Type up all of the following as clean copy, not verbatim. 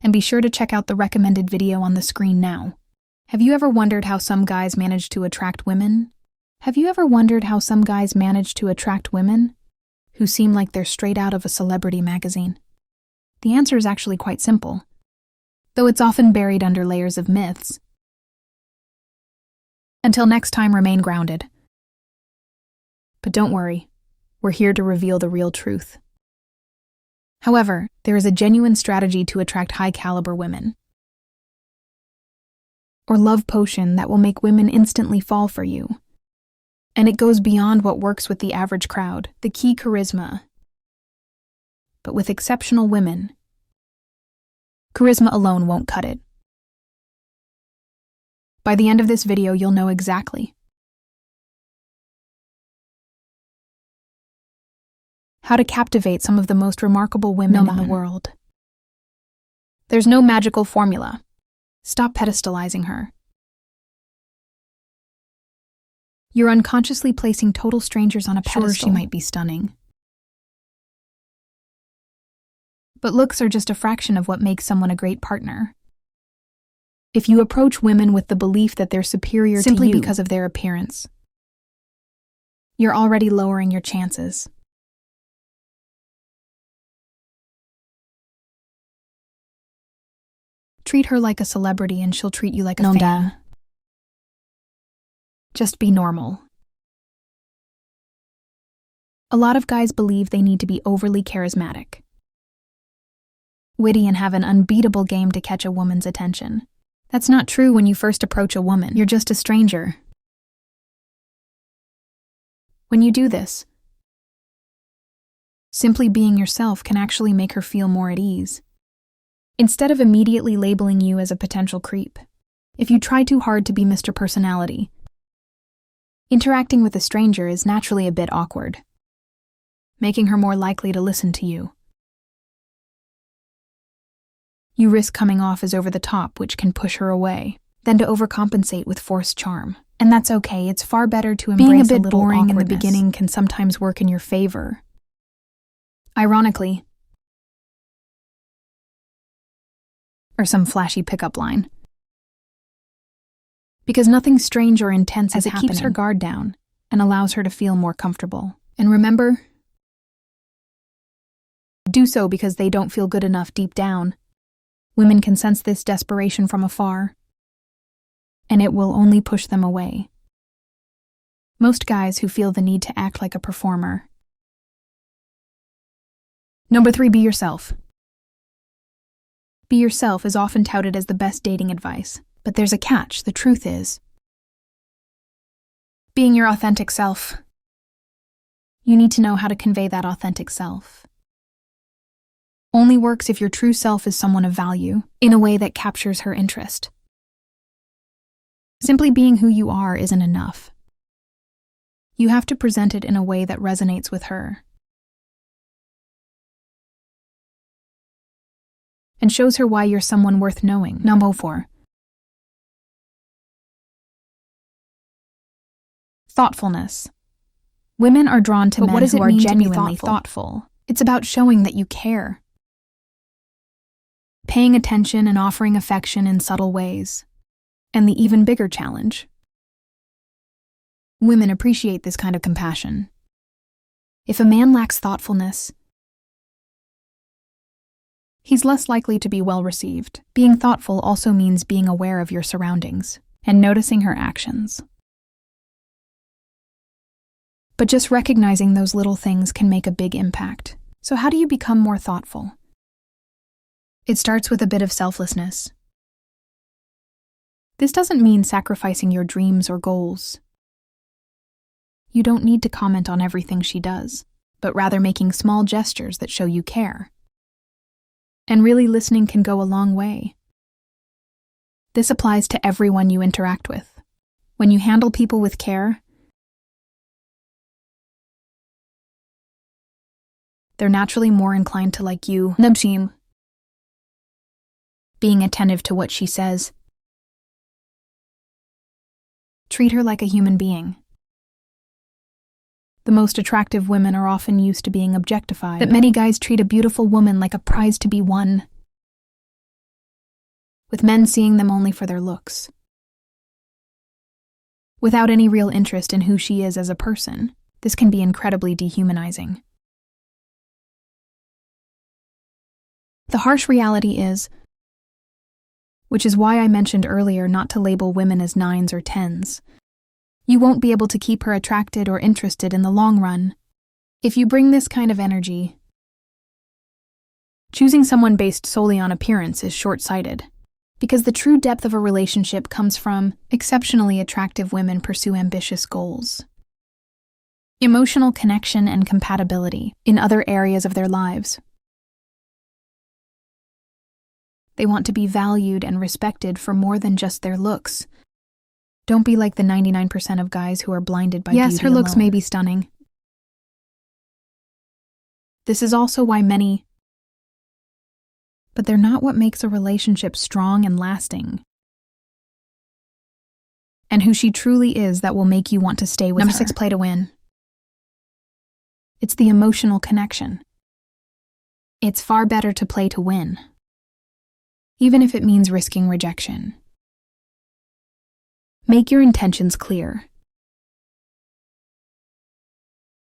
And be sure to check out the recommended video on the screen now. Have you ever wondered how some guys manage to attract women? Who seem like they're straight out of a celebrity magazine? The answer is actually quite simple, though it's often buried under layers of myths. Until next time, remain grounded. But don't worry, we're here to reveal the real truth. However, there is a genuine strategy to attract high-caliber women, or love potion that will make women instantly fall for you. And it goes beyond what works with the average crowd, the key: charisma. But with exceptional women, charisma alone won't cut it. By the end of this video, you'll know exactly how to captivate some of the most remarkable women in the world. There's no magical formula. Stop pedestalizing her. You're unconsciously placing total strangers on a pedestal. Sure, she might be stunning, but looks are just a fraction of what makes someone a great partner. If you approach women with the belief that they're superior simply to you because of their appearance, you're already lowering your chances. Treat her like a celebrity and she'll treat you like a fan. Just be normal. A lot of guys believe they need to be overly charismatic, witty, and have an unbeatable game to catch a woman's attention. That's not true when you first approach a woman. You're just a stranger. When you do this, simply being yourself can actually make her feel more at ease, instead of immediately labeling you as a potential creep. If you try too hard to be Mr. Personality, interacting with a stranger is naturally a bit awkward, making her more likely to listen to you. You risk coming off as over the top, which can push her away, then to overcompensate with forced charm. And that's okay, it's far better to embrace a little awkwardness. Being a bit boring in the beginning can sometimes work in your favor. Ironically, or some flashy pickup line. Because nothing strange or intense is happening, as it keeps her guard down and allows her to feel more comfortable. And remember, do so because they don't feel good enough deep down. Women can sense this desperation from afar, and it will only push them away. Most guys who feel the need to act like a performer. Number 3, be yourself. Be yourself is often touted as the best dating advice. But there's a catch. The truth is, being your authentic self, you need to know how to convey that authentic self. Only works if your true self is someone of value, in a way that captures her interest. Simply being who you are isn't enough. You have to present it in a way that resonates with her, and shows her why you're someone worth knowing. Number 4. Thoughtfulness. Women are drawn to men who are genuinely thoughtful. It's about showing that you care, paying attention and offering affection in subtle ways. And the even bigger challenge: women appreciate this kind of compassion. If a man lacks thoughtfulness, he's less likely to be well received. Being thoughtful also means being aware of your surroundings and noticing her actions. But just recognizing those little things can make a big impact. So how do you become more thoughtful? It starts with a bit of selflessness. This doesn't mean sacrificing your dreams or goals. You don't need to comment on everything she does, but rather making small gestures that show you care. And really listening can go a long way. This applies to everyone you interact with. When you handle people with care, they're naturally more inclined to like you. Nubshim. Being attentive to what she says. Treat her like a human being. The most attractive women are often used to being objectified. That many guys treat a beautiful woman like a prize to be won. with men seeing them only for their looks, without any real interest in who she is as a person. This can be incredibly dehumanizing. The harsh reality is, which is why I mentioned earlier not to label women as 9s or 10s, you won't be able to keep her attracted or interested in the long run. If you bring this kind of energy, choosing someone based solely on appearance is short-sighted, because the true depth of a relationship comes from exceptionally attractive women pursue ambitious goals, emotional connection and compatibility in other areas of their lives. They want to be valued and respected for more than just their looks. Don't be like the 99% of guys who are blinded by beauty alone. Yes, her looks may be stunning. This is also why many, but they're not what makes a relationship strong and lasting. And who she truly is that will make you want to stay with her. Number 6, play to win. It's the emotional connection. It's far better to play to win, even if it means risking rejection. Make your intentions clear.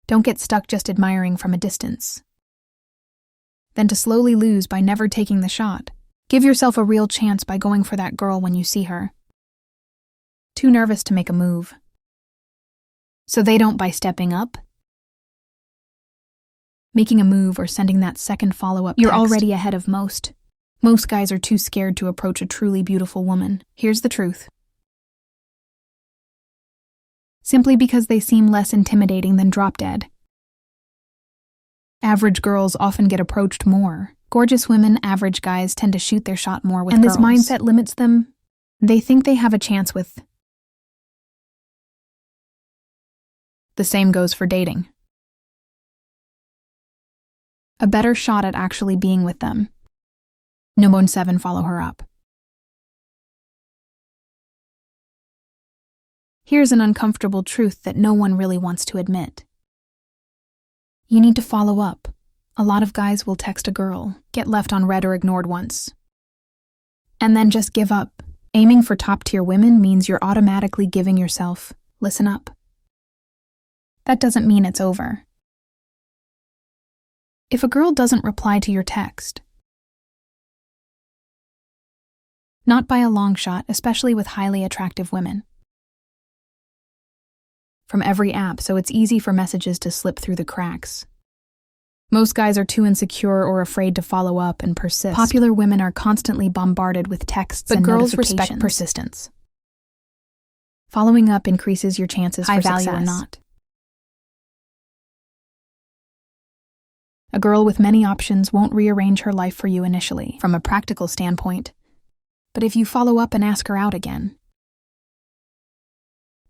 Don't get stuck just admiring from a distance, then to slowly lose by never taking the shot. Give yourself a real chance by going for that girl when you see her. Too nervous to make a move, so they don't by stepping up, making a move, or sending that second follow-up text. You're already ahead of most. Most guys are too scared to approach a truly beautiful woman. Here's the truth. Simply because they seem less intimidating than drop-dead. Average girls often get approached more. Gorgeous women, average guys tend to shoot their shot more with girls. And this mindset limits them. They think they have a chance with. The same goes for dating. A better shot at actually being with them. Number 7, follow her up. Here's an uncomfortable truth that no one really wants to admit. You need to follow up. A lot of guys will text a girl, get left on read or ignored once, and then just give up. Aiming for top-tier women means you're automatically giving yourself, listen up. That doesn't mean it's over. If a girl doesn't reply to your text, not by a long shot, especially with highly attractive women, from every app, so it's easy for messages to slip through the cracks. Most guys are too insecure or afraid to follow up and persist. Popular women are constantly bombarded with texts and notifications. But girls respect persistence. Following up increases your chances for success. High value or not. A girl with many options won't rearrange her life for you initially, from a practical standpoint. But if you follow up and ask her out again,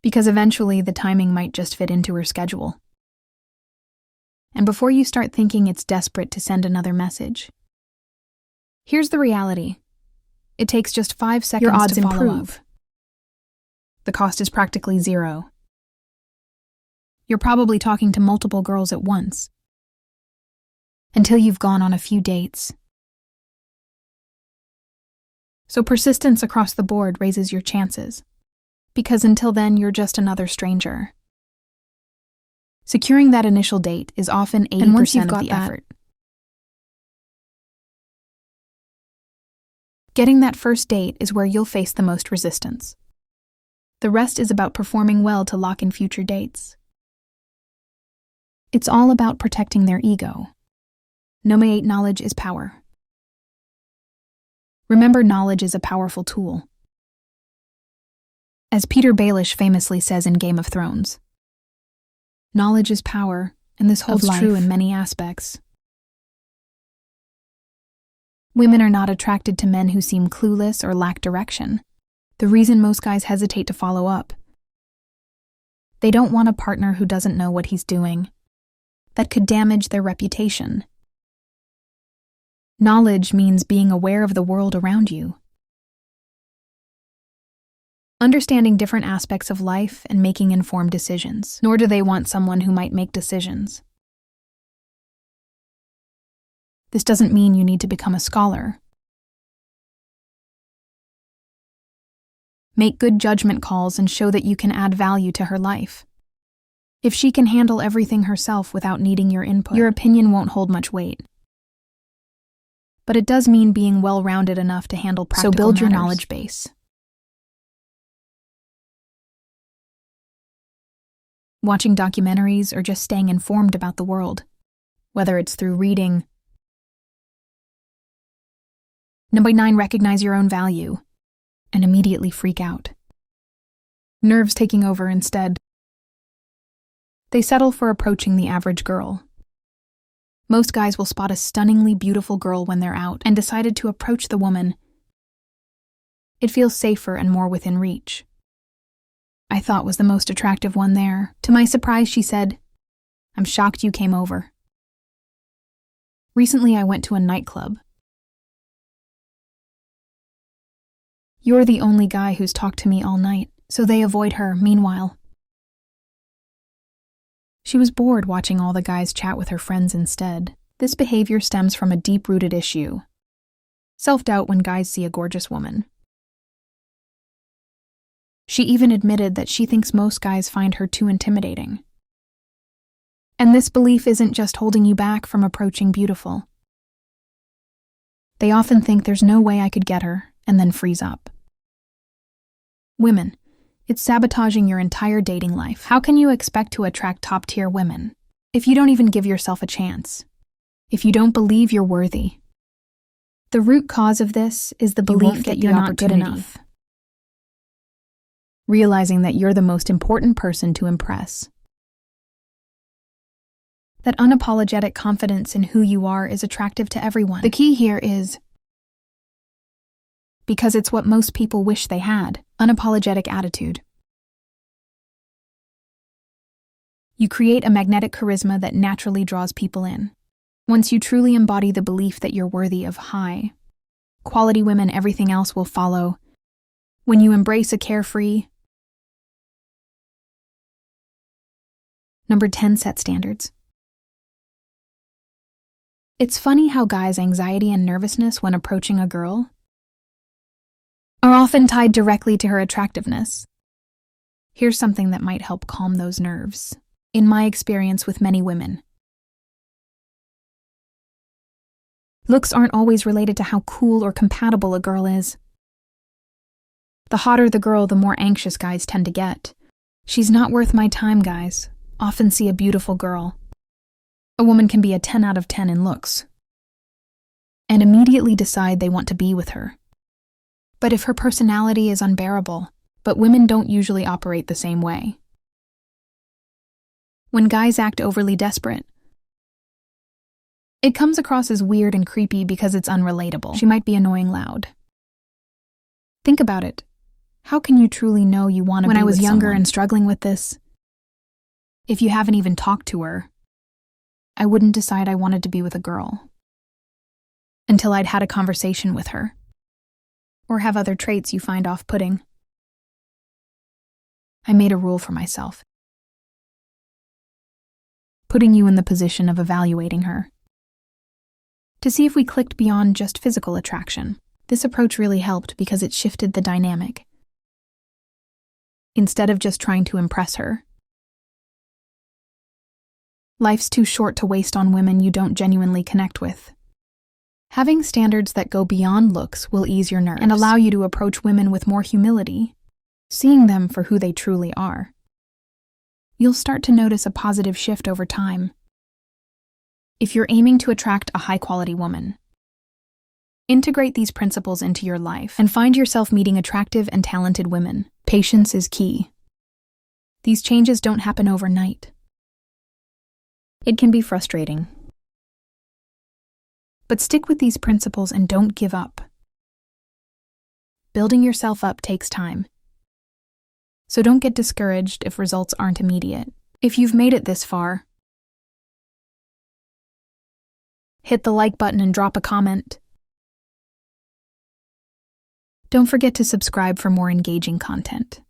because eventually the timing might just fit into her schedule. And before you start thinking it's desperate to send another message, here's the reality. It takes just 5 seconds to follow up. Your odds improve. The cost is practically zero. You're probably talking to multiple girls at once, until you've gone on a few dates. So persistence across the board raises your chances, because until then you're just another stranger. Securing that initial date is often 80% of the effort. Getting that first date is where you'll face the most resistance. The rest is about performing well to lock in future dates. It's all about protecting their ego. Number 8, knowledge is power. Remember, knowledge is a powerful tool. As Peter Baelish famously says in Game of Thrones, knowledge is power, and this holds true in many aspects. Women are not attracted to men who seem clueless or lack direction. The reason most guys hesitate to follow up. They don't want a partner who doesn't know what he's doing. That could damage their reputation. Knowledge means being aware of the world around you, understanding different aspects of life and making informed decisions. Nor do they want someone who might make decisions. This doesn't mean you need to become a scholar. Make good judgment calls and show that you can add value to her life. If she can handle everything herself without needing your input, your opinion won't hold much weight. But it does mean being well-rounded enough to handle practical matters. So build your knowledge base. Watching documentaries or just staying informed about the world, whether it's through reading. Number 9, recognize your own value and immediately freak out. Nerves taking over instead. They settle for approaching the average girl. Most guys will spot a stunningly beautiful girl when they're out and decided to approach the woman. It feels safer and more within reach. I thought was the most attractive one there. To my surprise, she said, "I'm shocked you came over." Recently, I went to a nightclub. You're the only guy who's talked to me all night, so they avoid her. Meanwhile, she was bored watching all the guys chat with her friends instead. This behavior stems from a deep-rooted issue: self-doubt when guys see a gorgeous woman. She even admitted that she thinks most guys find her too intimidating. And this belief isn't just holding you back from approaching beautiful. They often think there's no way I could get her, and then freeze up. Women, it's sabotaging your entire dating life. How can you expect to attract top-tier women if you don't even give yourself a chance? If you don't believe you're worthy? The root cause of this is the belief that you're not good enough. Realizing that you're the most important person to impress. That unapologetic confidence in who you are is attractive to everyone. The key here is, because it's what most people wish they had, unapologetic attitude. You create a magnetic charisma that naturally draws people in. Once you truly embody the belief that you're worthy of high quality women, everything else will follow. When you embrace a carefree. Number 10, set standards. It's funny how guys' anxiety and nervousness when approaching a girl are often tied directly to her attractiveness. Here's something that might help calm those nerves. In my experience with many women, looks aren't always related to how cool or compatible a girl is. The hotter the girl, the more anxious guys tend to get. She's not worth my time, guys. Often see a beautiful girl. A woman can be a 10 out of 10 in looks, and immediately decide they want to be with her. But if her personality is unbearable, but women don't usually operate the same way. When guys act overly desperate, it comes across as weird and creepy because it's unrelatable. She might be annoying loud. Think about it. How can you truly know you want to be with someone? When I was younger and struggling with this, if you haven't even talked to her, I wouldn't decide I wanted to be with a girl until I'd had a conversation with her, or have other traits you find off-putting. I made a rule for myself, putting you in the position of evaluating her, to see if we clicked beyond just physical attraction. This approach really helped because it shifted the dynamic. Instead of just trying to impress her, life's too short to waste on women you don't genuinely connect with. Having standards that go beyond looks will ease your nerves and allow you to approach women with more humility, seeing them for who they truly are. You'll start to notice a positive shift over time. If you're aiming to attract a high-quality woman, integrate these principles into your life and find yourself meeting attractive and talented women. Patience is key. These changes don't happen overnight. It can be frustrating. But stick with these principles and don't give up. Building yourself up takes time. So don't get discouraged if results aren't immediate. If you've made it this far, hit the like button and drop a comment. Don't forget to subscribe for more engaging content.